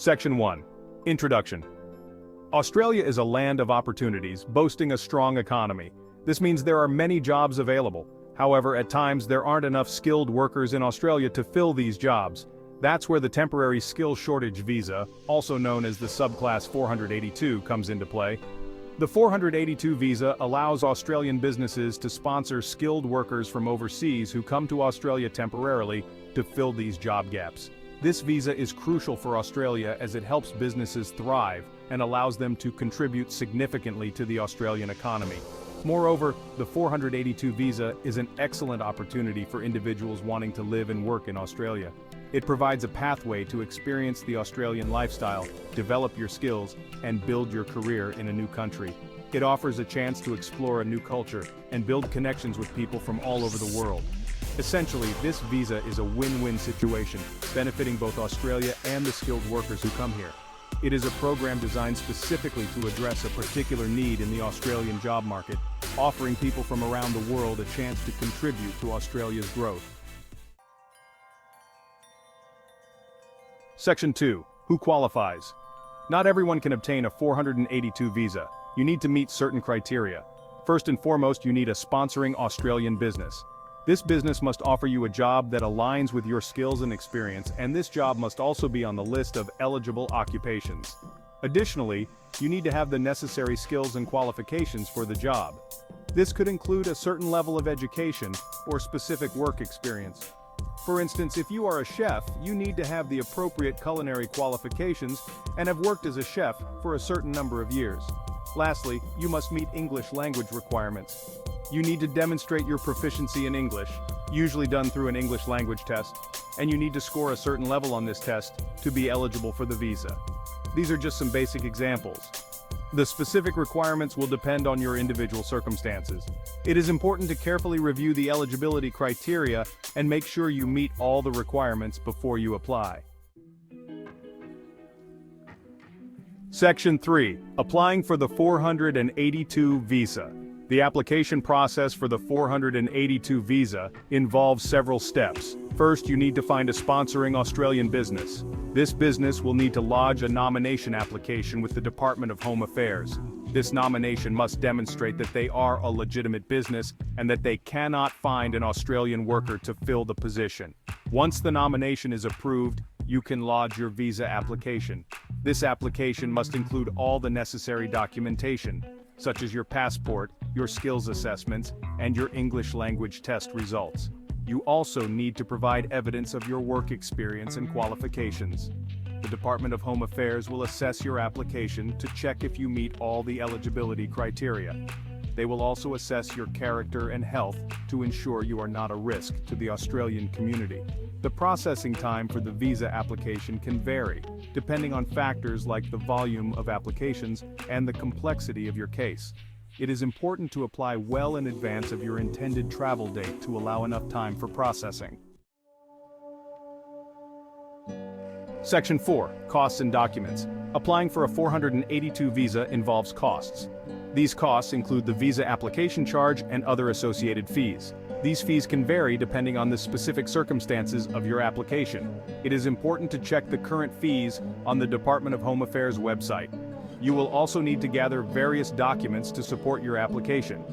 Section 1. Introduction. Australia is a land of opportunities, boasting a strong economy. This means there are many jobs available. However, at times there aren't enough skilled workers in Australia to fill these jobs. That's where the temporary skill shortage visa, also known as the subclass 482, comes into play. The 482 visa allows Australian businesses to sponsor skilled workers from overseas who come to Australia temporarily to fill these job gaps. This visa is crucial for Australia as it helps businesses thrive and allows them to contribute significantly to the Australian economy. Moreover, the 482 visa is an excellent opportunity for individuals wanting to live and work in Australia. It provides a pathway to experience the Australian lifestyle, develop your skills, and build your career in a new country. It offers a chance to explore a new culture and build connections with people from all over the world. Essentially, this visa is a win-win situation, benefiting both Australia and the skilled workers who come here. It is a program designed specifically to address a particular need in the Australian job market, offering people from around the world a chance to contribute to Australia's growth. Section 2. Who qualifies? Not everyone can obtain a 482 visa. You need to meet certain criteria. First and foremost, you need a sponsoring Australian business. This business must offer you a job that aligns with your skills and experience, and this job must also be on the list of eligible occupations. Additionally, you need to have the necessary skills and qualifications for the job. This could include a certain level of education or specific work experience. For instance, if you are a chef, you need to have the appropriate culinary qualifications and have worked as a chef for a certain number of years. Lastly, you must meet English language requirements. You need to demonstrate your proficiency in English, usually done through an English language test, and you need to score a certain level on this test to be eligible for the visa. These are just some basic examples. The specific requirements will depend on your individual circumstances. It is important to carefully review the eligibility criteria and make sure you meet all the requirements before you apply. Section 3. Applying for the 482 visa. The application process for the 482 visa involves several steps. First, you need to find a sponsoring Australian business. This business will need to lodge a nomination application with the Department of Home Affairs. This nomination must demonstrate that they are a legitimate business and that they cannot find an Australian worker to fill the position. Once the nomination is approved, you can lodge your visa application. This application must include all the necessary documentation, such as your passport, your skills assessments, and your English language test results. You also need to provide evidence of your work experience and qualifications. The Department of Home Affairs will assess your application to check if you meet all the eligibility criteria. They will also assess your character and health to ensure you are not a risk to the Australian community. The processing time for the visa application can vary, depending on factors like the volume of applications and the complexity of your case. It is important to apply well in advance of your intended travel date to allow enough time for processing. Section 4. Costs and documents. Applying for a 482 visa involves costs. These costs include the visa application charge and other associated fees. These fees can vary depending on the specific circumstances of your application. It is important to check the current fees on the Department of Home Affairs website. You will also need to gather various documents to support your application.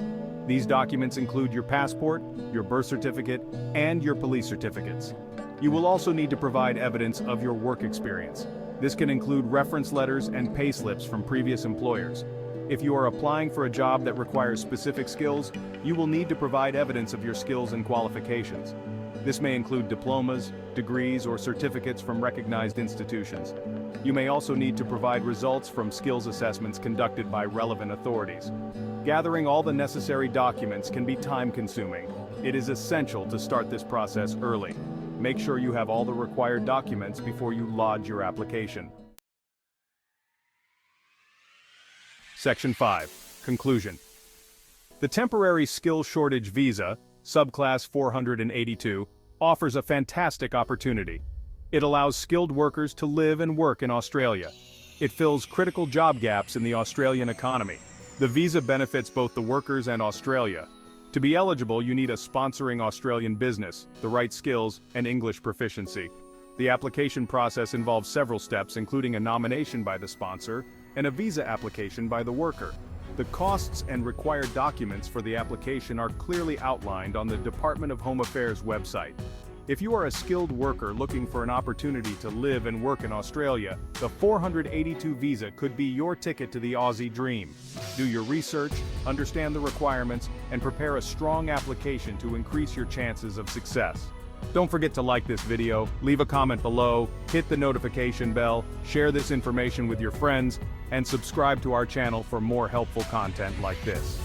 These documents include your passport, your birth certificate, and your police certificates. You will also need to provide evidence of your work experience. This can include reference letters and pay slips from previous employers. If you are applying for a job that requires specific skills, you will need to provide evidence of your skills and qualifications. This may include diplomas, degrees, or certificates from recognized institutions. You may also need to provide results from skills assessments conducted by relevant authorities. Gathering all the necessary documents can be time-consuming. It is essential to start this process early. Make sure you have all the required documents before you lodge your application. Section 5. Conclusion. The temporary skill shortage visa, subclass 482, offers a fantastic opportunity. It allows skilled workers to live and work in Australia. It fills critical job gaps in the Australian economy. The visa benefits both the workers and Australia. To be eligible, you need a sponsoring Australian business, the right skills, and English proficiency. The application process involves several steps, including a nomination by the sponsor and a visa application by the worker. The costs and required documents for the application are clearly outlined on the Department of Home Affairs website. If you are a skilled worker looking for an opportunity to live and work in Australia, the 482 visa could be your ticket to the Aussie dream. Do your research, understand the requirements, and prepare a strong application to increase your chances of success. Don't forget to like this video, leave a comment below, hit the notification bell, share this information with your friends, and subscribe to our channel for more helpful content like this.